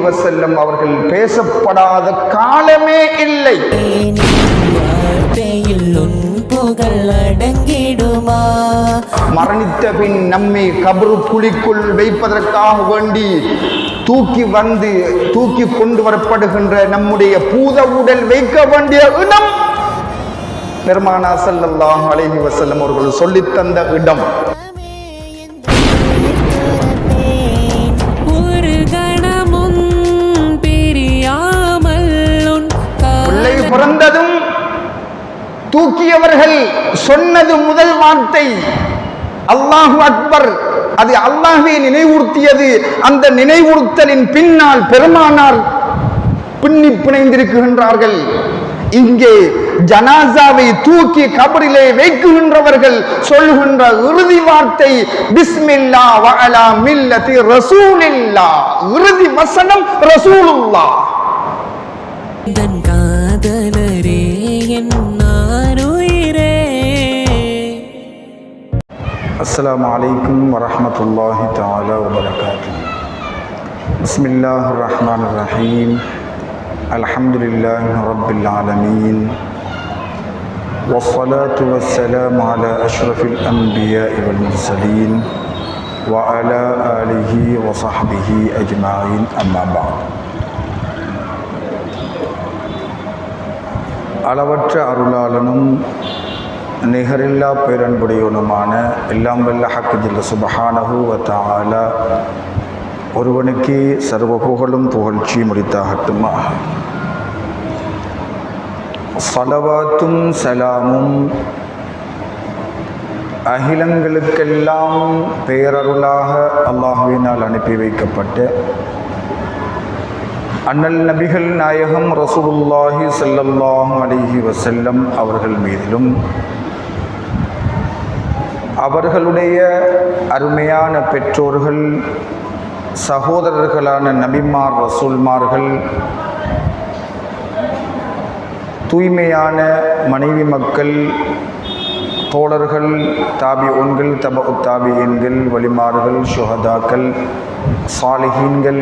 வஸல்லம் அவர்கள் பேசப்படாத காலமே இல்லை. மரணித்த பின் நம்மை கபரு குழிக்குள் வைப்பதற்காக வேண்டி தூக்கி கொண்டு வரப்படுகின்ற நம்முடைய பூத உடல் வைக்க வேண்டிய இடம் பெருமானா ஸல்லல்லாஹு அலைஹி வஸல்லம் அவர்கள் சொல்லித் தந்த இடம். பிள்ளை பிறந்ததும் தூக்கியவர்கள் சொன்னது முதல் வார்த்தை அல்லாஹு அக்பர். அது அல்லாஹ்வை நினைவுறுத்தியது. அந்த நினைவுறுத்தலின் பின்னால் பெருமானார் பிணைந்திருக்கின்றார்கள். இங்கே ஜனாசாவை தூக்கி கபரிலே வைக்குகின்றவர்கள் சொல்லுகின்ற இறுதி வார்த்தை பிஸ்மில்லாஹ் வ அலா மில்லதி ரசூலில்லாஹ். இறுதி வசனம் ரசூலுல்லாஹ். அஸ்ஸலாமு அலைக்கும் வரஹ்மத்துல்லாஹி தஆலா வ பரகாத்துஹு. பிஸ்மில்லாஹிர் ரஹ்மானிர் ரஹீம். அல்ஹம்துலில்லாஹி ரப்பில் ஆலமீன். வஸ்ஸலாத்து வஸ்ஸலாமு அலா அஷ்ரஃபில் அன்பியாஇ வல் முர்ஸலீன் வ அலா ஆலிஹி வ ஸஹ்பிஹி அஜ்மஈன். அம்மா பஅத். அளவற்ற அருளாளனும் நிகரில்லா பேரன்புடையவனுமான எல்லாம் வல்ல ஹக் ஜல்ல சுப்ஹானஹு வ தஆலா ஒருவனுக்கே சர்வ புகழும் புகழ்ச்சி முடித்தாகட்டுமா. ஸலவாத்தும் சலாமும் அகிலங்களுக்கெல்லாம் பேரருளாக அல்லாஹ்வினால் அனுப்பி வைக்கப்பட்ட அண்ணல் நபிகள் நாயகம் ரசூலுல்லாஹி ஸல்லல்லாஹு அலைஹி வஸல்லம் அவர்கள் மீதிலும் அவர்களுடைய அருமையான பெற்றோர்கள் சகோதரர்களான நபிமார் ரசூல்மார்கள் தூய்மையான மனைவி மக்கள் தோழர்கள் தாபிஊன்கள் தபஉ தாபிஈன்கள் வலிமார்கள் ஷுஹதாக்கள் சாலிஹீன்கள்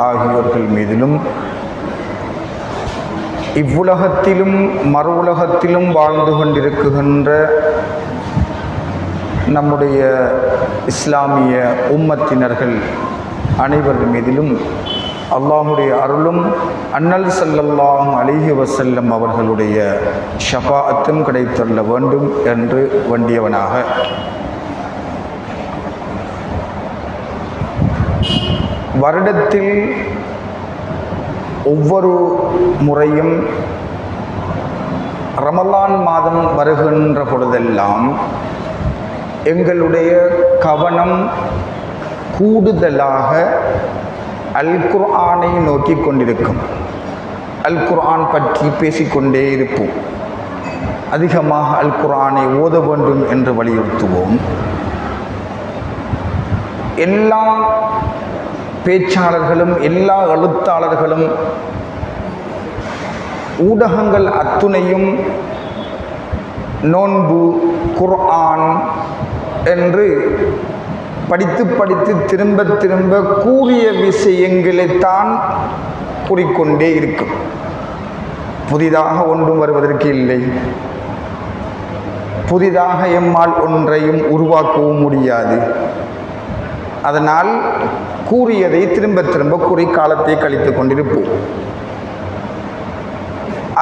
ஆகியோர்கள் மீதிலும் இவ்வுலகத்திலும் மறு உலகத்திலும் வாழ்ந்து கொண்டிருக்கின்ற நம்முடைய இஸ்லாமிய உம்மத்தினர்கள் அனைவர் மீதிலும் அல்லாஹுடைய அருளும் அன்னல் ஸல்லல்லாஹு அலைஹி வஸல்லம் அவர்களுடைய ஷஃபாஅத்தும் கிடைத்தள்ள வேண்டும் என்று வேண்டியவனாக வருடத்தில் ஒவ்வொரு முறையும் ரமலான் மாதம் வருகின்ற பொழுதெல்லாம் எங்களுடைய கவனம் கூடுதலாக அல் குர்ஆனை நோக்கி கொண்டிருக்கும். அல் குர்ஆன் பற்றி பேசிக்கொண்டே இருப்போம். அதிகமாக அல் குர்ஆனை ஓத வேண்டும் என்று வலியுறுத்துவோம். எல்லா பேச்சாளர்களும் எல்லா எழுத்தாளர்களும் ஊடகங்கள் அத்துணையும் நோன்பு குர்ஆன் என்று படித்து திரும்ப கூறிய விஷயங்களைத்தான் கூறிக்கொண்டே இருக்கும். புதிதாக ஒன்றும் வருவதற்கு இல்லை. புதிதாக எம்மால் ஒன்றையும் உருவாக்கவும் முடியாது. அதனால் கூறியதை திரும்ப கூறி காலத்தை கழித்து கொண்டிருப்போம்.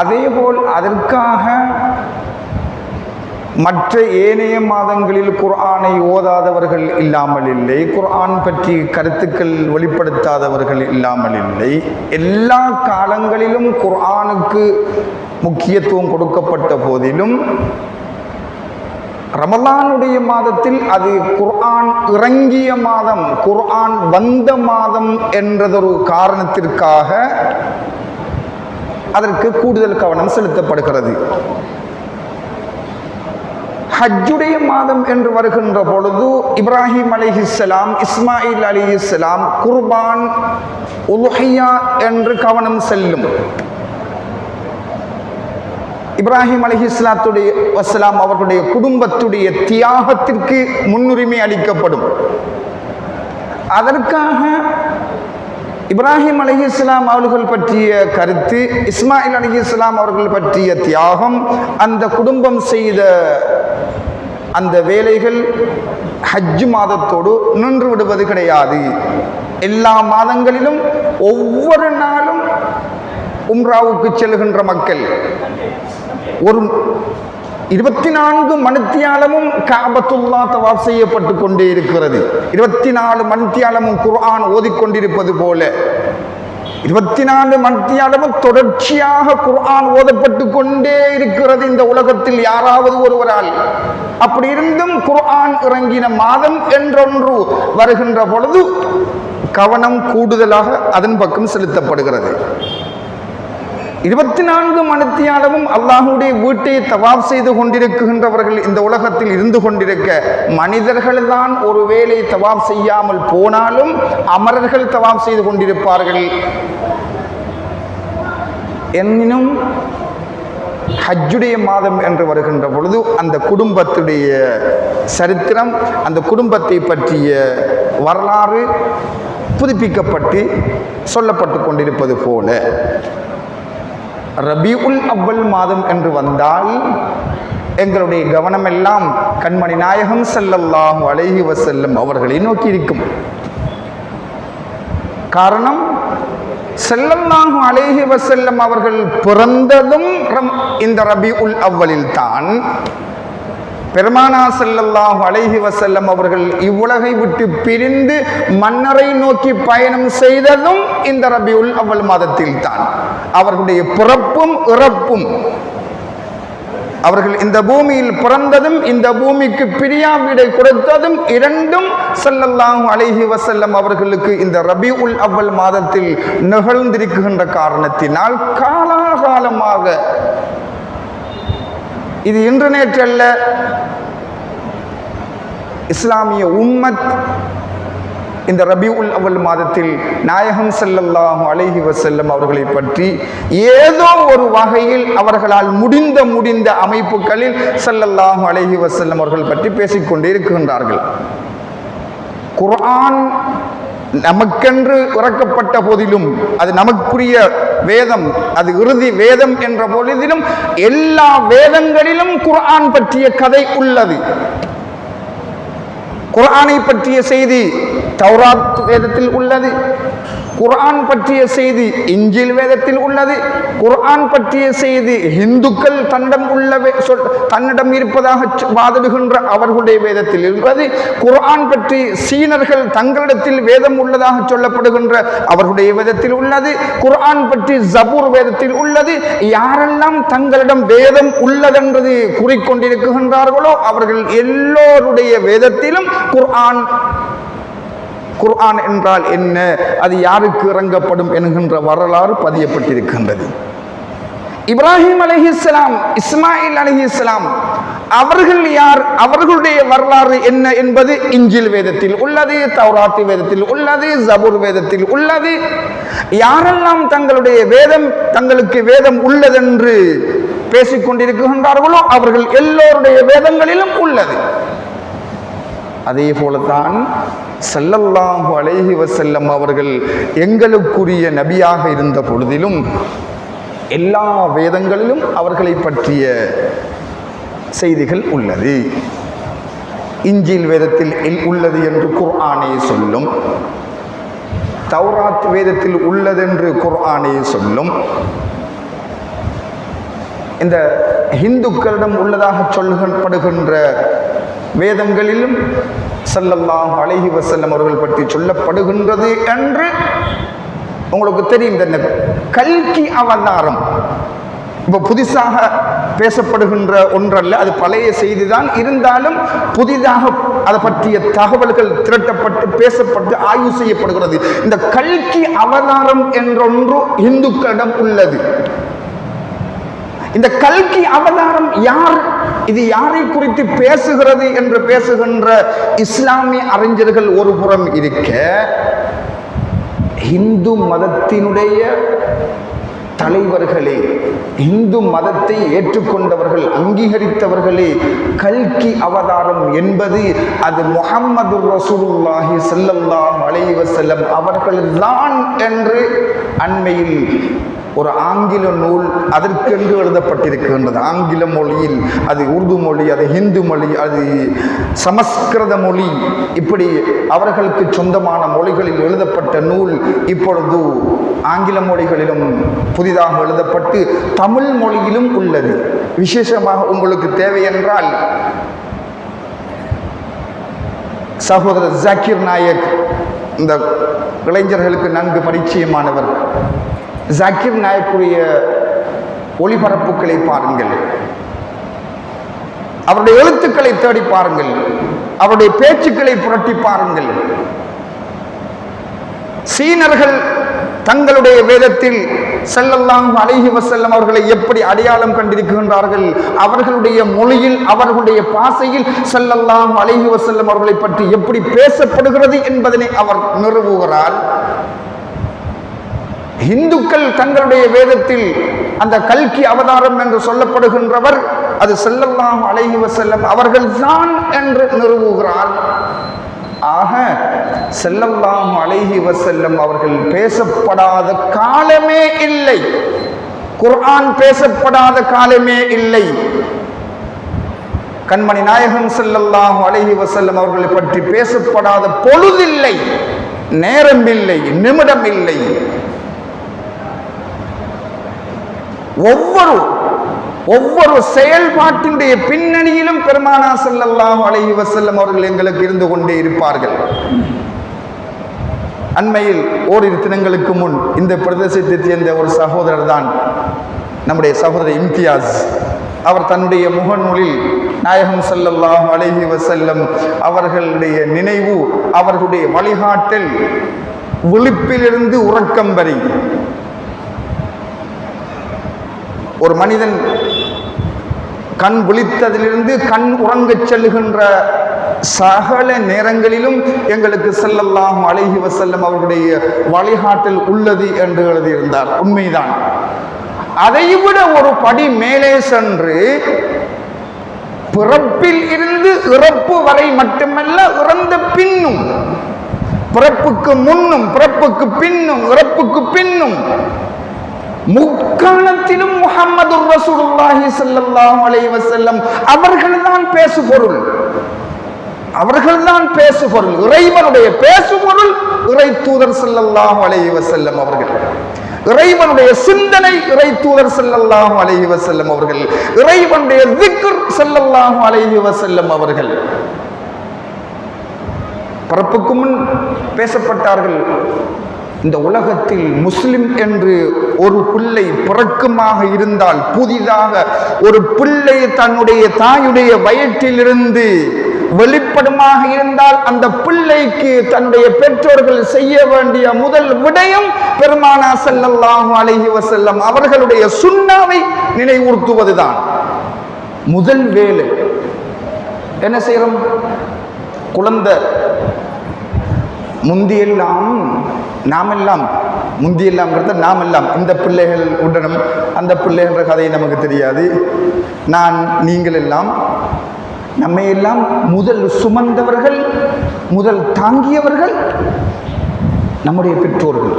அதேபோல் அதற்காக மற்ற ஏனைய மாதங்களில் குர்ஆனை ஓதாதவர்கள் இல்லாமல் இல்லை. குர்ஆன் பற்றி கருத்துக்கள் வெளிப்படுத்தாதவர்கள் இல்லாமல் இல்லை. எல்லா காலங்களிலும் குர்ஆனுக்கு முக்கியத்துவம் கொடுக்கப்பட்ட போதிலும் ரமலானுடைய மாதத்தில் அது குர்ஆன் இறங்கிய மாதம், குர்ஆன் வந்த மாதம் என்றதொரு காரணத்திற்காக அதற்கு கூடுதல் கவனம் செலுத்தப்படுகிறது. ஹஜ்ஜுடைய மாதம் என்று வருகின்ற பொழுது இப்ராஹிம் அலைஹிஸ்ஸலாம், இஸ்மாயில் அலைஹிஸ்ஸலாம் குர்பான் உலுஹியா என்று கவனம் செல்லும். இப்ராஹிம் அலைஹிஸ்ஸலாத்துடைய வஸ்ஸலாம் அவர்களுடைய குடும்பத்துடைய தியாகத்திற்கு முன்னுரிமை அளிக்கப்படும். அதற்காக இப்ராஹிம் அலைஹிஸ்ஸலாம் அவர்கள் பற்றிய கருத்து, இஸ்மாயில் அலைஹிஸ்ஸலாம் அவர்கள் பற்றிய தியாகம், அந்த குடும்பம் செய்த அந்த வேலைகள் ஹஜ் மாதத்தோடு நின்று விடுவது கிடையாது. எல்லா மாதங்களிலும் ஒவ்வொரு நாளும் உம்ராவுக்கு செல்கின்ற மக்கள் ஒரு 24 மணித்தியாலமும் காபத்துல்லா தவாப் செய்யப்பட்டு கொண்டே இருக்கிறது. 24 மணித்தியாலமும் குர்ஆன் ஓதிக்கொண்டிருப்பது போல 24 மணித்தியாலமும் தொடர்ச்சியாக குர்ஆன் ஓதப்பட்டு கொண்டே இருக்கிறது இந்த உலகத்தில் யாராவது ஒருவரால். அப்படி இருந்தும் குர்ஆன் இறங்கின மாதம் என்றொன்று வருகின்ற பொழுது கவனம் கூடுதலாக அதன் பக்கம் செலுத்தப்படுகிறது. 24 மணித்தியாலமும் அல்லாஹ்வுடைய வீட்டை தவாப் செய்து கொண்டிருக்கின்றவர்கள் இந்த உலகத்தில் இருந்து கொண்டிருக்க, மனிதர்கள் தான் ஒருவேளை தவாப் செய்யாமல் போனாலும் அமரர்கள் தவாப் செய்து கொண்டிருப்பார்கள். எனினும் ஹஜ்ஜுடைய மாதம் என்று வருகின்ற பொழுது அந்த குடும்பத்துடைய சரித்திரம், அந்த குடும்பத்தை பற்றிய வரலாறு புதுப்பிக்கப்பட்டு சொல்லப்பட்டு கொண்டிருப்பது போல, ரபியுல் அவ்வல் மாதம் என்று வந்தால் எங்களுடைய கவனமெல்லாம் கண்மணி நாயகம் ஸல்லல்லாஹு அலைஹி வஸல்லம் அவர்களை நோக்கி இருக்கும். காரணம், ஸல்லல்லாஹு அலைஹி வஸல்லம் அவர்கள் பிறந்ததும் இந்த ரபியுல் அவ்வலில் தான். பெருமானா ஸல்லல்லாஹு அலைஹி வஸல்லம் அவர்கள் இவ்வுலகை விட்டு பிரிந்து மன்னரை நோக்கி பயணம் செய்ததும் இந்த ரபியுல் அவ்வல் மாதத்தில் தான். அவர்களுடைய பிறப்பும் இறப்பும், அவர்கள் இந்த பூமியில் பிறந்ததும் இந்த பூமிக்கு பிரியா வீடை கொடுத்ததும் இரண்டும் ஸல்லல்லாஹு அலைஹி வஸல்லம் அவர்களுக்கு இந்த ரபியுல் அவ்வல் மாதத்தில் நிகழ்ந்திருக்கின்ற காரணத்தினால் காலாகாலமாக, இது இன்று நேற்றல்ல, இஸ்லாமிய உம்மத் இந்த ரபியுல் அவ்வல் மாதத்தில் நாயகம் ஸல்லல்லாஹு அலைஹி வஸல்லம் அவர்களை பற்றி ஏதோ ஒரு வகையில் அவர்களால் முடிந்த அமைப்புகளில் ஸல்லல்லாஹு அலைஹி வஸல்லம் அவர்கள் பற்றி பேசிக்கொண்டே இருக்கின்றார்கள். குர்ஆன் நமக்கென்று இறக்கப்பட்ட போதிலும், அது நமக்குரிய வேதம், அது இறுதி வேதம் என்ற போதிலும் எல்லா வேதங்களிலும் குர்ஆன் பற்றிய கதை உள்ளது. குர்ஆனை பற்றிய செய்தி தௌராத் வேதத்தில் உள்ளது, குர்ஆன் பற்றிய செய்தி இஞ்சில் வேதத்தில் உள்ளது, குர்ஆன் பற்றிய செய்தி இந்துக்கள் தன்னிடம் இருப்பதாக வாதிடுகின்ற அவர்களுடைய வேதத்தில் உள்ளது, குர்ஆன் பற்றி சீனர்கள் தங்களிடத்தில் வேதம் உள்ளதாக சொல்லப்படுகின்ற அவர்களுடைய வேதத்தில் உள்ளது, குர்ஆன் பற்றி ஜபூர் வேதத்தில் உள்ளது. யாரெல்லாம் தங்களிடம் வேதம் உள்ளதென்றது கூறிக்கொண்டிருக்கின்றார்களோ அவர்கள் எல்லோருடைய வேதத்திலும் குர்ஆன் என்றால் என்ன, அது யாருக்கு இறங்கப்படும் என்கின்ற வரலாறு பதியப்பட்டிருக்கின்றது. இப்ராஹிம் அலைஹிஸ்ஸலாம், இஸ்மாயில் அலைஹிஸ்ஸலாம் அவர்கள் யார், அவர்களுடைய வரலாறு என்ன என்பது இஞ்சில் வேதத்தில் உள்ளது, தௌராத் வேதத்தில் உள்ளது, ஜபூர் வேதத்தில் உள்ளது. யாரெல்லாம் தங்களுடைய வேதம், தங்களுக்கு வேதம் உள்ளதென்று பேசிக்கொண்டிருக்கின்றார்களோ அவர்கள் எல்லோருடைய வேதங்களிலும் உள்ளது. அதே போலத்தான் ஸல்லல்லாஹு அலைஹி வஸல்லம் அவர்கள் எங்களுக்குரிய நபியாக இருந்த பொழுதிலும் எல்லா வேதங்களிலும் அவர்களை பற்றிய செய்திகள் உள்ளது. இஞ்சில் வேதத்தில் உள்ளது என்று குர்ஆனே சொல்லும், தௌராத் வேதத்தில் உள்ளதென்று குர்ஆனே சொல்லும். இந்த இந்துக்களிடம் உள்ளதாக சொல்லப்படுகின்ற வேதங்களிலும் ஸல்லல்லாஹு அலைஹி வஸல்லம் அவர்கள் பற்றி சொல்லப்படுகின்றது என்று உங்களுக்கு தெரியும். இந்த கல்கி அவதாரம் இப்போ புதிதாக பேசப்படுகின்ற ஒன்றல்ல, அது பழைய செய்திதான். இருந்தாலும் புதிதாக அதை பற்றிய தகவல்கள் திரட்டப்பட்டு பேசப்பட்டு ஆய்வு செய்யப்படுகிறது. இந்த கல்கி அவதாரம் என்றொன்று இந்துக்களிடம் உள்ளது. இந்த கல்கி அவதாரம் யார், இது யாரை குறித்து பேசுகிறது என்று பேசுகின்ற இஸ்லாமிய அறிஞர்கள் ஒரு புறம் இருக்க, இந்து மதத்தினுடைய தலைவர்களே, இந்து மதத்தை ஏற்றுக்கொண்டவர்கள், அங்கீகரித்தவர்களே, கல்கி அவதாரம் என்பது அது முஹம்மது ரசூலுல்லாஹி ஸல்லல்லாஹு அலைஹி வஸல்லம் அவர்கள்தான் என்று அண்மையில் ஒரு ஆங்கில நூல் அதற்கென்று எழுதப்பட்டிருக்கின்றது. ஆங்கில மொழியில், அது உருது மொழி, அது ஹிந்து மொழி, அது சமஸ்கிருத மொழி, இப்படி அவர்களுக்கு சொந்தமான மொழிகளில் எழுதப்பட்ட நூல் இப்பொழுது ஆங்கில மொழிகளிலும் புதிதாக எழுதப்பட்டு தமிழ் மொழியிலும் உள்ளது. விசேஷமாக உங்களுக்கு தேவை என்றால் சகோதரர் ஜாக்கிர் நாயக், இந்த இளைஞர்களுக்கு நன்கு பரிச்சயமானவர், ஜாக்கிர் நாயக்குடைய ஒளிபரப்புகளை பாருங்கள், அவருடைய எழுத்துக்களை தேடி பாருங்கள், அவருடைய பேச்சுக்களை புரட்டி பாருங்கள். சீனர்கள் தங்களுடைய வேதத்தில் ஸல்லல்லாஹு அலைஹி வஸல்லம் அவர்களை எப்படி அடையாளம் கண்டிருக்கின்றார்கள், அவர்களுடைய மொழியில், அவர்களுடைய பாஷையில் ஸல்லல்லாஹு அலைஹி வஸல்லம் அவர்களை பற்றி எப்படி பேசப்படுகிறது என்பதனை அவர் நிறுவுகிறார். இந்துக்கள் தங்களுடைய வேதத்தில் அந்த கல்கி அவதாரம் என்று சொல்லப்படுகின்றவர் அது ஸல்லல்லாஹு அலைஹி வஸல்லம் அவர்கள்தான் என்று நிறுவுகிறார். ஆக ஸல்லல்லாஹு அலைஹி வஸல்லம் அவர்கள் பேசப்படாத காலமே இல்லை, குர்ஆன் பேசப்படாத காலமே இல்லை. கண்மணி நாயகம் ஸல்லல்லாஹு அலைஹி வஸல்லம் அவர்களை பற்றி பேசப்படாத பொழுதில்லை, நேரம் இல்லை, நிமிடம் இல்லை. ஒவ்வொரு செயல்பாட்டினுடைய பின்னணியிலும் பெருமானா ஸல்லல்லாஹு அலைஹி வஸல்லம் அவர்கள் எங்களுக்கு இருந்து கொண்டே இருப்பார்கள். அண்மையில் ஓரிரு தினங்களுக்கு முன் இந்த பிரதேசத்தை சேர்ந்த ஒரு சகோதரர் தான் நம்முடைய சகோதரர் இம்தியாஸ். அவர் தன்னுடைய முகநூலில் நாயகம் ஸல்லல்லாஹு அலைஹி வஸல்லம் அவர்களுடைய நினைவு, அவர்களுடைய வழிகாட்டல், விழிப்பிலிருந்து உறக்கம் வரை ஒரு மனிதன் கண் விழித்ததிலிருந்து கண் உறங்கச் செல்லுகின்ற சகல நேரங்களிலும் எங்களுக்கு ஸல்லல்லாஹு அலைஹி வஸல்லம் அவர்களுடைய வழிகாட்டல் உள்ளது என்று எழுதியிருந்தார். உண்மைதான். அதைவிட ஒரு படி மேலே சென்று பிறப்பில் இருந்து இறப்பு வரை மட்டுமல்ல, இறந்த பின்னும், பிறப்புக்கு முன்னும், பிறப்புக்கு பின்னும், இறப்புக்கு பின்னும், முக்காலத்திலும் முஹம்மது ரசூலுல்லாஹி ஸல்லல்லாஹு அலைஹி வஸல்லம் அவர்கள்தான் பேசுபொருள், அவர்கள்தான் பேசுபொருள். இறைவனுடைய பேசுபொருள் இறை தூதர் ஸல்லல்லாஹு அலைஹி வஸல்லம் அவர்கள். இறைவனுடைய சிந்தனை இறை தூதர் ஸல்லல்லாஹு அலைஹி வஸல்லம் அவர்கள். இறைவனுடைய திக்ர் ஸல்லல்லாஹு அலைஹி வஸல்லம் அவர்கள். பிறப்புக்கு முன் பேசப்பட்டார்கள். இந்த உலகத்தில் முஸ்லிம் என்று ஒரு பிள்ளை பிறக்குமாக இருந்தால், புதிதாக ஒரு பிள்ளை தன்னுடைய தாயுடைய வயிற்றிலிருந்து வெளிப்படுமாக இருந்தால், அந்த பிள்ளைக்கு தன்னுடைய பெற்றோர்கள் செய்ய வேண்டிய முதல் விடயம் பெருமானா ஸல்லல்லாஹு அலைஹி வஸல்லம் அவர்களுடைய சுன்னாவை நினைவுறுத்துவதுதான் முதல் வேலை. என்ன செய்யறோம்? குழந்தை முந்தியெல்லாம் நாமெல்லாம், முந்தியெல்லாம்ங்கிறத நாமெல்லாம், இந்த பிள்ளைகள் உடனும் அந்த பிள்ளைகிற கதையை நமக்கு தெரியாது. நீங்கள் எல்லாம், நம்மையெல்லாம் முதல் சுமந்தவர்கள், முதல் தாங்கியவர்கள் நம்முடைய பெற்றோர்கள்.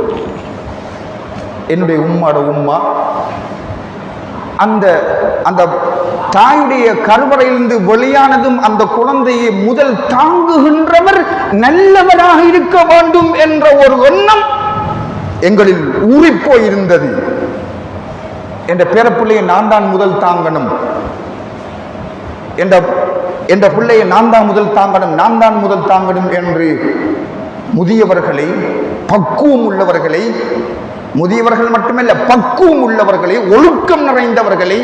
என்னுடைய உம்மாட உம்மா அந்த தாயுடைய கருவறையிலிருந்து வெளியானதும் அந்த குழந்தையை முதல் தாங்குகின்றவர் நல்லவராக இருக்க வேண்டும் என்ற ஒரு எண்ணம் எங்களில் ஊறிப்போயிருந்தது. என்ற பேரப்பிள்ளையை நான் தான் முதல் தாங்கணும், என்ற பிள்ளையை நான் தான் முதல் தாங்கணும், நான் தான் முதல் தாங்கணும் என்று முதியவர்களை, பக்குவம் உள்ளவர்களை, முதியவர்கள் மட்டுமல்ல பக்குவம் உள்ளவர்களை, ஒழுக்கம் நிறைந்தவர்களை,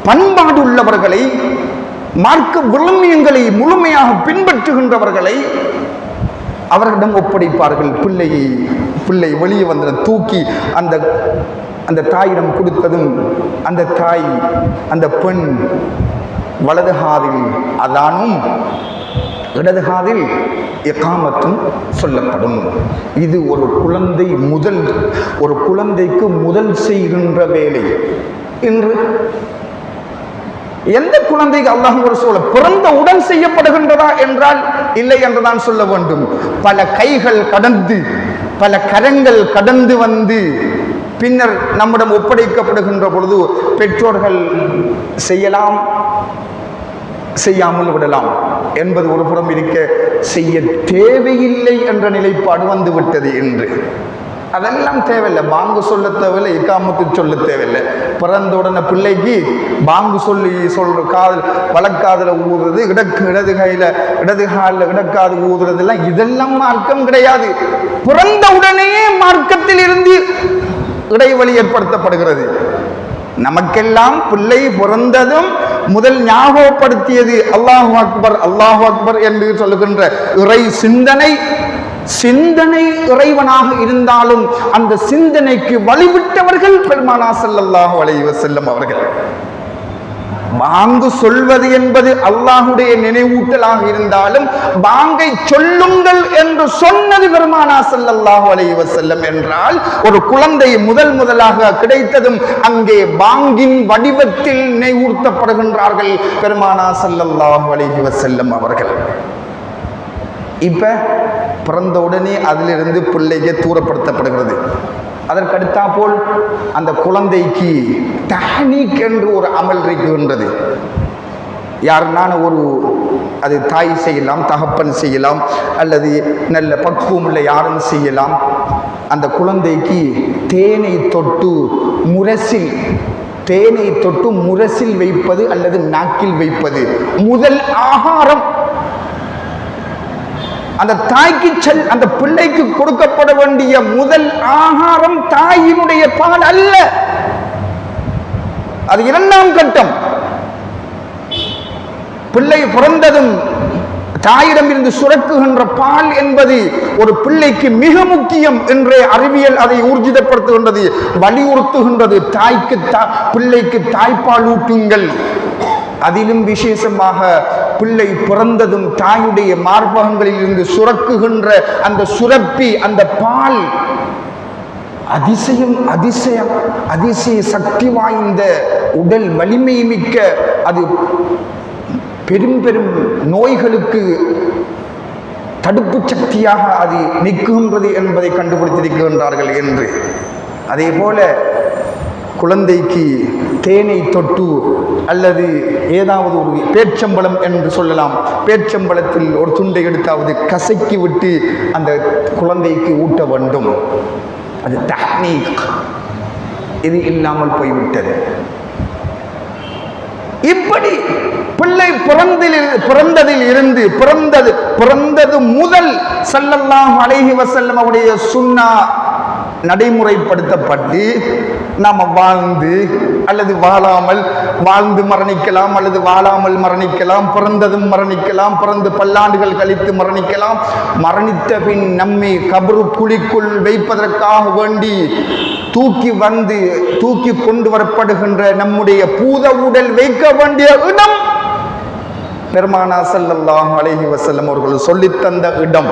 பண்பாடு உள்ளவர்களை, மார்க்க விழுமியங்களை முழுமையாக பின்பற்றுகின்றவர்களை அவர்களிடம் ஒப்படைப்பார்கள். பிள்ளை வெளியே வந்த தூக்கி அந்த தாயிடம் கொடுத்ததும் அந்த தாய், அந்த பெண் வலது காதில் அதானும் இடது காதில் இகாமத்தும் சொல்லப்படும். இது ஒரு குழந்தைக்கு முதல் செய்கின்ற வேலை. இன்று எந்த குழந்தைக்கு அல்லாஹ் சொல்ல பிறந்தவுடன் செய்யப்படுகின்றதா என்றால் இல்லை என்றுதான் சொல்ல வேண்டும். பல கைகள் கடந்து, பல கரங்கள் கடந்து வந்து பின்னர் நம்மிடம் ஒப்படைக்கப்படுகின்ற பொழுது பெற்றோர்கள் செய்யலாம், செய்யாமல் விடலாம் என்பது ஒரு புறம் இருக்க, செய்ய தேவையில்லை என்ற நிலைப்பாடு வந்துவிட்டது என்று. அதெல்லாம் தேவையில்லை. பாங்கு சொல்ல தேவையில்லை, இக்காமத்து சொல்ல தேவையில்லை. பிறந்த உடனே பிள்ளைக்கு பாங்கு சொல்ற காதல் வழக்காதில் ஊதுறது, இடது காலில் இடக்காது ஊதுறதெல்லாம் இதெல்லாம் மார்க்கம் கிடையாது. பிறந்த உடனேயே மார்க்கத்தில் இருந்து இடைவெளி ஏற்படுத்தப்படுகிறது. நமக்கெல்லாம் பிள்ளை பிறந்ததும் முதல் ஞாபகப்படுத்தியது அல்லாஹு அக்பர் அல்லாஹு அக்பர் என்று சொல்லுகின்ற இறை சிந்தனை இறைவனாக இருந்தாலும் அந்த சிந்தனைக்கு வழிவிட்டவர்கள் பெருமானார் ஸல்லல்லாஹு அலைஹி வஸல்லம் அவர்கள். பாங்கு சொல்வது என்பது அல்லாஹுடைய நினைவூட்டலாக இருந்தாலும் பாங்கை சொல்லுங்கள் என்று சொன்னது பெருமானார் ஸல்லல்லாஹு அலைஹி வஸல்லம் என்றால், ஒரு குழந்தை முதலாக கிடைத்ததும் அங்கே பாங்கின் வடிவத்தில் நினைவூட்டப்படுகின்றார்கள் பெருமானார் ஸல்லல்லாஹு அலைஹி வஸல்லம் அவர்கள். இப்ப பிறந்த உடனே அதிலிருந்து பிள்ளைக்கு தூரப்படுத்தப்படுகிறது. அதற்கடுத்தா போல் அந்த குழந்தைக்கு தஹ்னீக் என்று ஒரு அமல் இருக்கின்றது. யாருனான அது தாய் செய்யலாம், தகப்பன் செய்யலாம், அல்லது நல்ல பக்குவம் உள்ள யாரும் செய்யலாம். அந்த குழந்தைக்கு தேனை தொட்டு முரசில் வைப்பது அல்லது நாக்கில் வைப்பது முதல் ஆகாரம். அந்த தாய்க்கு அந்த பிள்ளைக்கு கொடுக்கப்பட வேண்டிய முதல் ஆகாரம் தாயினுடைய பால் அல்ல, அது இரண்டாம் கட்டம். பிள்ளை பிறந்ததும் தாயிடம் இருந்து சுரக்குகின்ற பால் என்பது ஒரு பிள்ளைக்கு மிக முக்கியம் என்று அறிவியல் அதை ஊர்ஜிதப்படுத்துகின்றது, வலியுறுத்துகின்றது. பிள்ளைக்கு தாய்ப்பால் ஊட்டுங்கள். அதிலும் விசேஷமாக பிள்ளை பிறந்ததும் தாயுடைய மார்பகங்களில் இருந்து சுரக்குகின்ற அந்த சுரப்பி, அந்த பால் அதிசய சக்தி வாய்ந்த, உடல் வலிமை மிக்க, அது பெரும் நோய்களுக்கு தடுப்பு சக்தியாக அது நிற்கின்றது என்பதை கண்டுபிடித்திருக்கின்றார்கள் என்று. அதே போல குழந்தைக்கு தேனை தொட்டு அல்லது ஏதாவது ஒரு பேச்சம்பழம் என்று சொல்லலாம், பேச்சம்பழத்தில் ஒரு துண்டை எடுத்தாவது கசக்கி விட்டு அந்த குழந்தைக்கு ஊட்ட வேண்டும். அது தஹ்னீக். இது இல்லாமல் போய்விட்டது. இப்படி பிள்ளை பிறந்தது முதல் ஸல்லல்லாஹு அலைஹி வஸல்லம் அவருடைய சுன்னா நடைமுறைப்படுத்தப்பட்டு நாம் வாழ்ந்து மரணிக்கலாம், அல்லது வாழாமல் மரணிக்கலாம், பிறந்ததும் மரணிக்கலாம், பிறந்து பல்லாண்டுகள் கழித்து மரணிக்கலாம். மரணித்த பின் நம்மை கபரு குழிக்குள் வைப்பதற்காக வேண்டி தூக்கி கொண்டு வரப்படுகின்ற நம்முடைய பூத உடல் வைக்க வேண்டிய இடம் பெருமானார் ஸல்லல்லாஹு அலைஹி வஸல்லம் அவர்கள் சொல்லித்தந்த இடம்.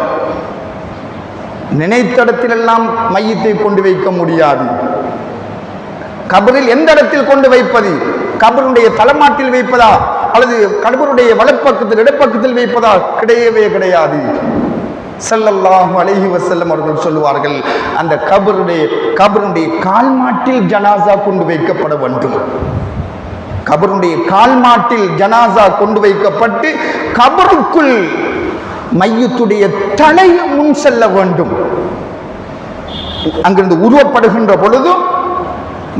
நினைத்த இடத்திலெல்லாம் மையத்தை கொண்டு வைக்க முடியாது. கபரில் எந்த இடத்தில் கொண்டு வைப்பது? கபருடைய தலைமாட்டில் வைப்பதா அல்லது கபருடைய வலப்பக்கத்தில் இடப்பக்கத்தில் வைப்பதா? கிடையவே கிடையாது. ஸல்லல்லாஹு அலைஹி வஸல்லம் அவர்கள் சொல்லுவார்கள், அந்த கபருடைய கால்மாட்டில் ஜனாசா கொண்டு வைக்கப்பட வேண்டும். கபருடைய கால்மாட்டில் ஜனாசா கொண்டு வைக்கப்பட்டு கபருக்குள் மையத்துடைய தலை முன் செல்ல வேண்டும். அங்கிருந்து உருவப்படுகின்ற பொழுது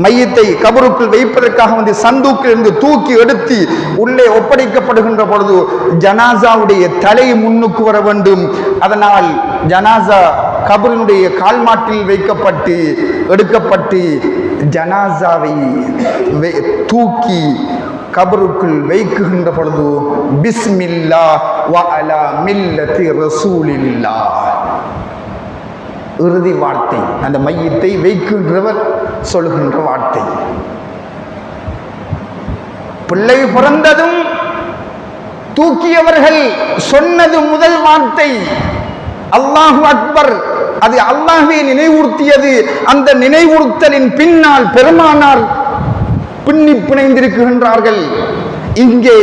மையத்தை கபருக்குள் வைப்பதற்காக வந்து சந்தூக்கில் இருந்து தூக்கி எடுத்து உள்ளே ஒப்படைக்கப்படுகின்ற பொழுது ஜனாசாவுடைய தலை முன்னுக்கு வர வேண்டும். அதனால் ஜனாசா கபரினுடைய கால்மாட்டில் எடுக்கப்பட்டு ஜனாசாவை தூக்கி கபருக்குள் வைக்குகின்ற பொழுது பிஸ்மில்லாஹ் வ அலா மில்லத்தி ரசூலில்லாஹ் இறுதி வார்த்தை, அந்த மையத்தை வைக்கின்றவர் சொல்கின்ற வார்த்தை. பிள்ளை பிறந்ததும் தூக்கியவர்கள் சொன்னது முதல் வார்த்தை அல்லாஹு அக்பர். அது அல்லாஹ்வை நினைவுறுத்தியது. அந்த நினைவுறுத்தலின் பின்னால் பெருமானார் பின்னி பிணைந்திருக்கின்றார்கள். இங்கே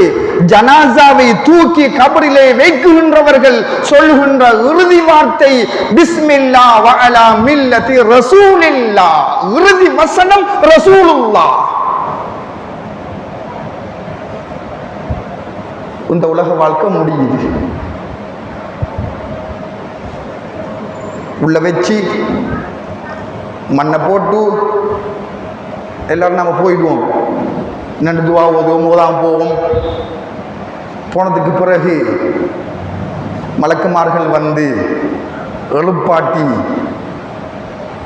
ஜனாசாவை தூக்கி கபரிலே வைக்குகின்றவர்கள் சொல்லுகின்ற இறுதி வார்த்தை பிஸ்மில்லாஹ் வ அலா மில்லத்தி ரசூலில்லாஹ். இறுதி வசனம் ரசூலுல்லாஹ். இந்த உலக வாழ்க்கை முடியுது. உள்ள வச்சு மண்ணை போட்டு எல்லாரும் நம்ம போயிடுவோம். நண்டு துவா ஓதுவோம், ஓதாம போவோம். போனதுக்கு பிறகு மலக்குமார்கள் வந்து எழுப்பாட்டி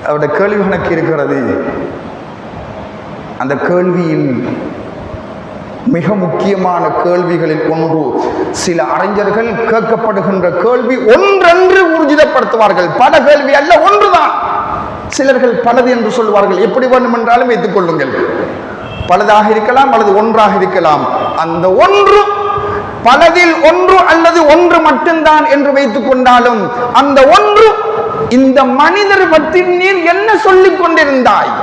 அவருடைய கேள்வி கணக்கு இருக்கிறது. அந்த கேள்வியில் மிக முக்கியமான கேள்விகளில் ஒன்று, சில அறிஞர்கள் கேட்கப்படுகின்ற கேள்வி ஒன்றென்று ஊர்ஜிதப்படுத்துவார்கள். பல கேள்வி அல்ல, ஒன்றுதான். சிலர்கள் பலது என்று சொல்வார்கள். எப்படி வேண்டும் என்றாலும் வைத்துக் கொள்ளுங்கள். பலதாக இருக்கலாம் அல்லது ஒன்றாக இருக்கலாம். அந்த ஒன்று பலதில் ஒன்று அல்லது ஒன்று மட்டும்தான் என்று வைத்துக் கொண்டாலும் அந்த ஒன்று, இந்த மனிதர் பற்றி நீர் என்ன சொல்லிக் கொண்டிருந்தாய்?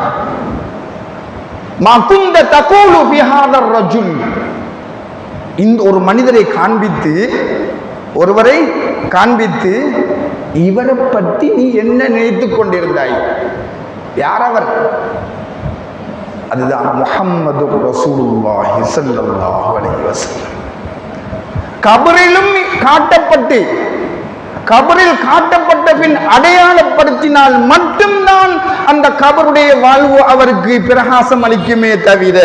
இந்த ஒரு மனிதரை காண்பித்து, ஒருவரை காண்பித்து, இவரை பற்றி நீ என்ன நினைத்துக் கொண்டிருந்தாய்? யார் அவர்? அதுதான் முஹம்மது ரசூலுல்லாஹி ஸல்லல்லாஹு அலைஹி வஸல்லம். கபரிலும் காட்டப்பட்டு, கபரில் காட்டப்பட்ட பின் அடையாளப்படுத்தினால் மட்டும்தான் அந்த கபருடைய வாழ்வு அவருக்கு பிரகாசம் அளிக்குமே தவிர,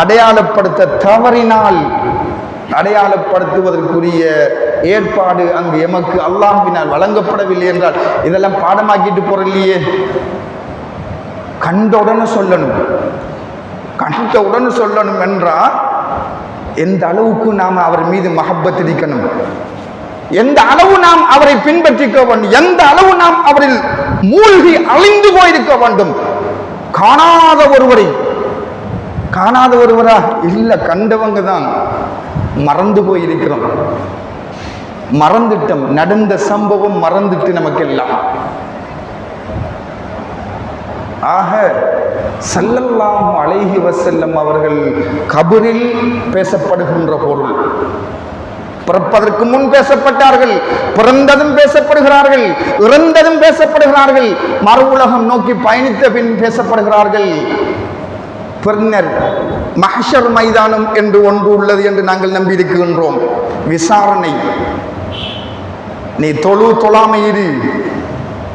அடையாளப்படுத்த தவறினால் அடையாளப்படுத்துவதற்குரிய ஏற்பாடு அங்கு எமக்கு அல்லாஹ்வினால் வழங்கப்படவில்லை என்றால் இதெல்லாம் பாடமாக்கிட்டு போறலையே. கண்டவுடனே சொல்லணும், கண்டவுடனே சொல்லணும் என்றால் எந்த அளவுக்கு நாம் அவர் மீது மஹப்பத் இருக்கணும், எந்த அளவு நாம் அவரை பின்பற்றிக்க வேண்டும், எந்த அளவு நாம் அவரில் மூழ்கி அழிந்து போயிருக்க வேண்டும். காணாத ஒருவரை, காணாத ஒருவரா இல்ல, கண்டவங்க தான். மறந்து போயிருக்கிறோம், மறந்துட்டோம். நடந்த சம்பவம் மறந்துட்டு நமக்கெல்லாம். ஆக ஸல்லல்லாஹு அலைஹி வஸல்லம் அவர்கள் கபரில் பேசப்படுகின்ற பொருள். பிறப்பதற்கு முன் பேசப்பட்டார்கள், பிறந்ததும் பேசப்படுகிறார்கள், இறந்ததும் பேசப்படுகிறார்கள், மறு உலகம் நோக்கி பயணித்த பின் பேசப்படுகிறார்கள். பின்னர் மஹ்ஷர் மைதானம் என்று ஒன்று உள்ளது என்று நாங்கள் நம்பி இருக்கின்றோம். விசாரணை. நீ தொழாமை இரு,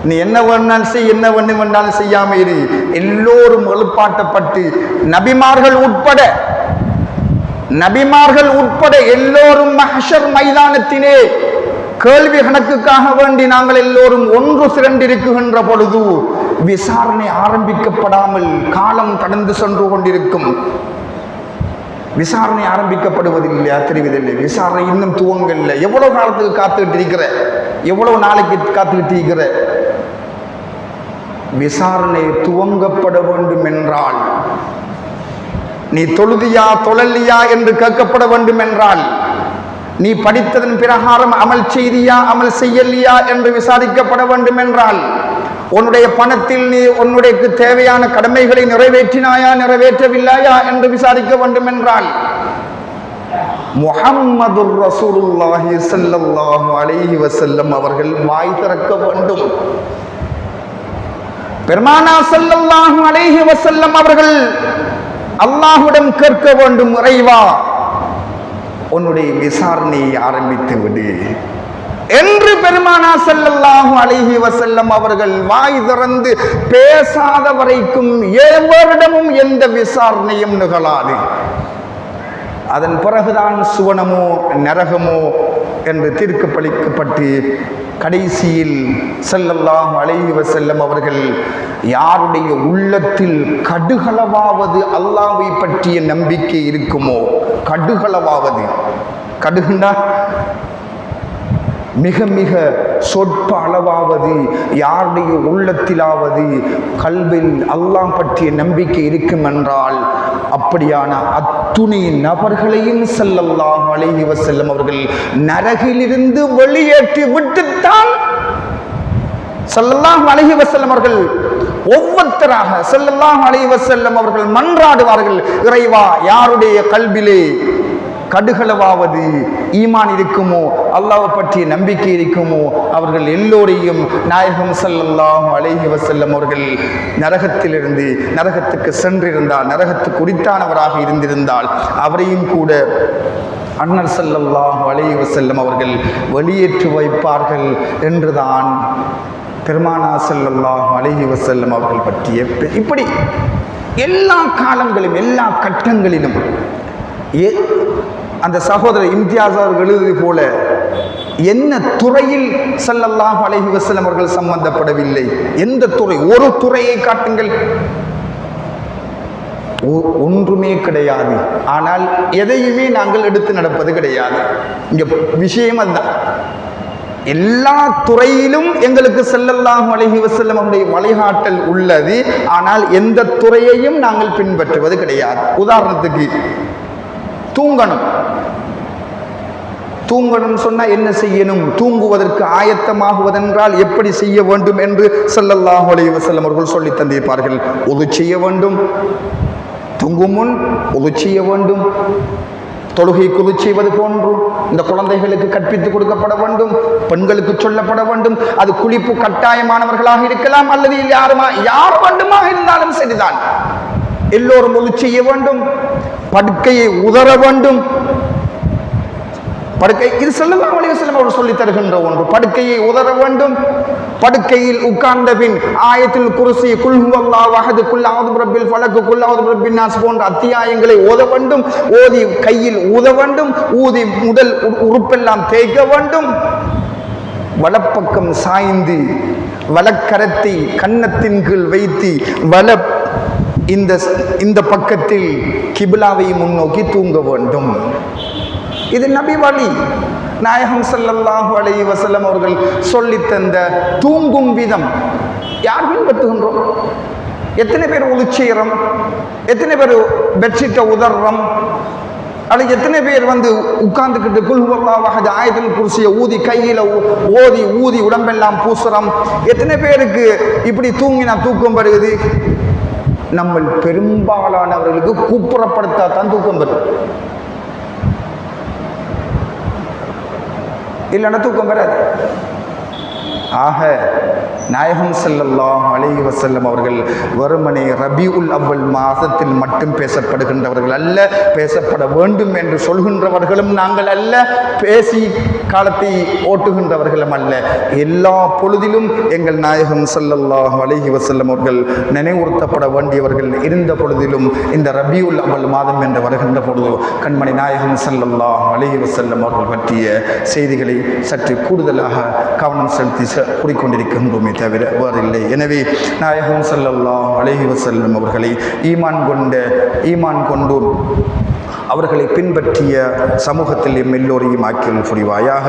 நீ என்ன வேணாலும் செய், என்ன வேண்டாலும் செய்யாம இரு. எல்லோரும் எழுப்பாட்டப்பட்டு நபிமார்கள் உட்பட எல்லோரும் மஹ்ஷர் மைதானத்திலே கேள்வி கணக்குக்காக வேண்டி நாங்கள் எல்லோரும் ஒன்று திரண்டிருக்கின்ற பொழுது விசாரணை ஆரம்பிக்கப்படாமல் காலம் கடந்து சென்று கொண்டிருக்கும். விசாரணை ஆரம்பிக்கப்படுவதில்லையா தெரிவதில்லை. விசாரணை இன்னும் துவங்கவில்லை. எவ்வளவு காலத்துக்கு காத்துக்கிட்டு இருக்கிற, எவ்வளவு நாளைக்கு காத்துக்கிட்டு இருக்கிற? விசாரணை துவங்கப்பட வேண்டும் என்றால், நீ தொழுதியா தொழலியா என்று கேட்கப்பட வேண்டும் என்றால், நீ படித்ததன் பிரகாரம் அமல் செய்தியா அமல் செய்யலியா என்று விசாரிக்கப்பட வேண்டும் என்றால், உன்னுடைய பணத்தில் நீ உன்னுடைய தேவையான கடமைகளை நிறைவேற்றினாயா நிறைவேற்றவில்லையா என்று விசாரிக்க வேண்டும் என்றால், முஹம்மது ரசூலுல்லாஹி ஸல்லல்லாஹு அலைஹி வஸல்லம் அவர்கள் வாய் திறக்க வேண்டும். பெருமானா ஸல்லல்லாஹு அலைஹி வஸல்லம் அவர்கள் அல்லாஹ்விடம் கேட்க வேண்டும், இறைவா உன்னுடைய விசாரணையை ஆரம்பித்து விடு என்று பெருமானா ஸல்லல்லாஹு அலைஹி வஸல்லம் அவர்கள் வாய் திறந்து பேசாத வரைக்கும் எவரிடமும் எந்த விசாரணையும் நிகழாது. அதன் பிறகுதான் சுவனமோ நரகமோ என்று தீர்க்கப்பளிக்கப்பட்டு கடைசியில் ஸல்லல்லாஹு அலைஹி வஸல்லம் அவர்கள் யாருடைய உள்ளத்தில் கடுகளவாவது அல்லாஹ்வை பற்றிய நம்பிக்கை இருக்குமோ, கடுகளவாவது, கடுகுண்டா மிக மிக சொற்ப அளவாவது யாருடைய உள்ளத்திலாவது கல்வில் அல்லாஹ் பற்றிய நம்பிக்கை இருக்கும் என்றால் அப்படியான அத்துணை நபர்களையும் ஸல்லல்லாஹு அலைஹி வஸல்லம் அவர்கள் நரகிலிருந்து வெளியேற்றி விட்டுத்தான் ஸல்லல்லாஹு அலைஹி வஸல்லம் அவர்கள் ஒவ்வொருத்தராக ஸல்லல்லாஹு அலைஹி வஸல்லம் அவர்கள் மன்றாடுவார்கள், இறைவா, யாருடைய கல்விலே கடுகளவாவது ஈமான் இருக்குமோ, அல்லாஹ் பற்றிய நம்பிக்கை இருக்குமோ, அவர்கள் எல்லோரையும் நாயகம் ஸல்லல்லாஹு அலைஹி வஸல்லம் அவர்கள் நரகத்திலிருந்து, நரகத்துக்கு சென்றிருந்தால், நரகத்துக்கு உரித்தானவராக இருந்திருந்தால் அவரையும் கூட அன்னர் ஸல்லல்லாஹு அலைஹி வஸல்லம் அவர்கள் வெளியேற்றி வைப்பார்கள் என்றுதான் பெருமானா ஸல்லல்லாஹு அலைஹி வஸல்லம் அவர்கள் பற்றிய இப்படி எல்லா காலங்களிலும் எல்லா கட்டங்களிலும் அந்த சகோதரர் இம்தியாஸ் அவர்கள் எழுதுவது போல என்ன துறையில் ஸல்லல்லாஹு அலைஹி வஸல்லம் அவர்கள் சம்பந்தப்படவில்லை? எந்த துறை? ஒரு துறையை காட்டுங்கள். ஒன்றுமே கிடையாது. ஆனால் எதையுமே நாங்கள் எடுத்து நடப்பது கிடையாது. இங்க விஷயம் அதுதான். எல்லா துறையிலும் எங்களுக்கு ஸல்லல்லாஹு அலைஹி வஸல்லம் அவருடைய வழிகாட்டல் உள்ளது. ஆனால் எந்த துறையையும் நாங்கள் பின்பற்றுவது கிடையாது. உதாரணத்துக்கு தூங்கணும். தூங்கணும் சொன்னா என்ன செய்யணும்? தூங்குவதற்கு ஆயத்தமாகுவதென்றால் எப்படி செய்ய வேண்டும் என்று ஸல்லல்லாஹு அலைஹி வஸல்லம் அவர்கள் சொல்லி தந்திருப்பார்கள். உது செய்ய வேண்டும், தூங்கும் முன் உது செய்ய வேண்டும், தொழுகை குழு செய்வது போன்று இந்த குழந்தைகளுக்கு கற்பித்துக் கொடுக்கப்பட வேண்டும், பெண்களுக்கு சொல்லப்பட வேண்டும். அது குளிப்பு கட்டாயமானவர்களாக இருக்கலாம், அல்லது யார் வேண்டுமாக இருந்தாலும் சரிதான். எல்லோரும் ஒது செய்ய வேண்டும், படுக்கையை உதற வேண்டும். படுக்கை இது ஸல்லல்லாஹு அலைஹி வஸல்லம் அவர்கள் சொல்லித் தருகின்ற ஒன்று. படுக்கையை உதற வேண்டும். படுக்கையில் உட்கார்ந்த பின் ஆயத்துல் குர்சி, குல் ஹுவல்லாஹு அஹத், குல் அஊது பிரப்பில் ஃபலக், குல் அஊது பிரப்பின் நாஸ் போன்ற அத்தியாயங்களை ஓத வேண்டும். ஓதி கையில் ஊத வேண்டும். ஊதி முதல் உறுப்பெல்லாம் தேய்க்க வேண்டும். வலப்பக்கம் சாய்ந்து வலக்கரத்தை கன்னத்தின் கீழ் வைத்து இந்த பக்கத்தில் கிபிலாவை முன்னோக்கி தூங்க வேண்டும். இது நபி வழி. நாயகம் ஸல்லல்லாஹு அலைஹி வஸல்லம் அவர்கள் சொல்லித் தந்த தூங்கும் விதம் யார் பின்பற்றுகின்றோம்? எத்தனை பேர் உது செய்கிறோம்? எத்தனை பேர் பெட்ஷீட்டை உதர்றோம்? அது எத்தனை பேர் உட்கார்ந்துக்கிட்டு குல் ஹுவல்லாஹு அஹத் ஆயத்துல் குர்சியை ஊதி கையில் ஊதி உடம்பெல்லாம் பூசுறோம்? எத்தனை பேருக்கு இப்படி தூங்கினா தூக்கம் வருது? நம்ம பெரும்பாலானவர்களுக்கு கூப்புறப்படுத்தான் தூக்கம் வருது. இல்லைன்னா தூக்கம் வராது. ஆக நாயகம் ஸல்லல்லாஹு அலைஹி வஸல்லம் அவர்கள் வெறுமனே ரபியுல் அவ்வல் மாதத்தில் மட்டும் பேசப்படுகின்றவர்கள் அல்ல, பேசப்பட வேண்டும் என்று சொல்கின்றவர்களும் நாங்கள் அல்ல, பேசி காலத்தை ஓட்டுகின்றவர்களும் அல்ல. எல்லா பொழுதிலும் எங்கள் நாயகம் ஸல்லல்லாஹு அலைஹி வஸல்லம் அவர்கள் நினைவுறுத்தப்பட வேண்டியவர்கள். இருந்த பொழுதிலும் இந்த ரபியுல் அவ்வல் மாதம் என்று வருகின்ற பொழுது கண்மணி நாயகம் ஸல்லல்லாஹு அலைஹி வஸல்லம் அவர்கள் பற்றிய செய்திகளை சற்று கூடுதலாக கவனம் செலுத்தி கூறிக்கொண்டிருக்கின்றோமே தவிர வேறில்லை. எனவே நாயகம் ஸல்லல்லாஹு அலைஹி வஸல்லம் அவர்களை ஈமான் கொண்டு அவர்களை பின்பற்றிய சமூகத்தில் எல்லோரையும் ஆக்கியல் புரிவாயாக.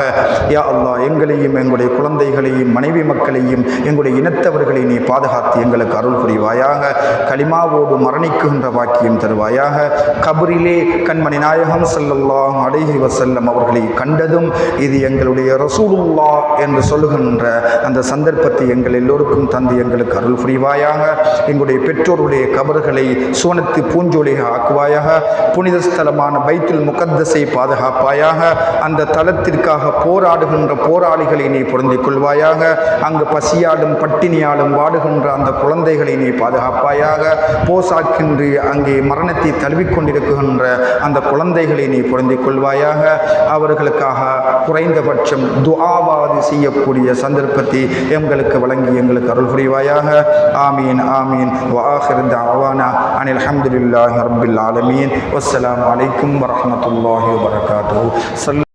யா அல்லாஹ், எங்களையும் எங்களுடைய குழந்தைகளையும் மனைவி மக்களையும் எங்களுடைய இனத்தவர்களை நீ பாதுகாத்து எங்களுக்கு அருள் புரிவாயாக. கலிமாவோடு மரணிக்குகின்ற வாக்கியம் தருவாயாக. கபரிலே கண்மணி நாயகம் ஸல்லல்லாஹு அலைஹி வஸல்லம் அவர்களை கண்டதும் இது எங்களுடைய ரசூலுல்லாஹ் என்று சொல்லுகின்ற அந்த சந்தர்ப்பத்தை எங்கள் எல்லோருக்கும் தந்து எங்களுக்கு அருள் புரிவாயாக. எங்களுடைய பெற்றோருடைய கபர்களை சுவனத்து பூஞ்சோலிக ஆக்குவாயாக. புனித ஸ்தலமான பைத்துல் முகத்தஸை பாதுகாப்பாயாக. அந்த தலத்திற்காக போராடுகின்ற போராளிகளை நீ பொருந்திக் கொள்வாயாக. அங்கு பசியாலும் பட்டினியாலும் வாடுகின்ற அந்த குழந்தைகளை நீ பாதுகாப்பாயாக. போசாக்கின்றி அங்கே மரணத்தை தழுவிக்கொண்டிருக்கின்ற அந்த குழந்தைகளை நீ பொருந்திக் கொள்வாயாக. அவர்களுக்காக குறைந்தபட்சம் துஆவாது செய்யக்கூடிய சந்தர்ப்பத்தை எங்களுக்கு வழங்கி எங்களுக்கு அருள் புரிவாயாக. ஆமீன் ஆமீன். வஆகிரு தஅவானா அனில் ஹம்துலில்லாஹி ரப்பில் ஆலமீன். வஸ்ஸலாமு அலைக்கும் வரஹ்மத்துல்லாஹி வபரகாத்துஹு.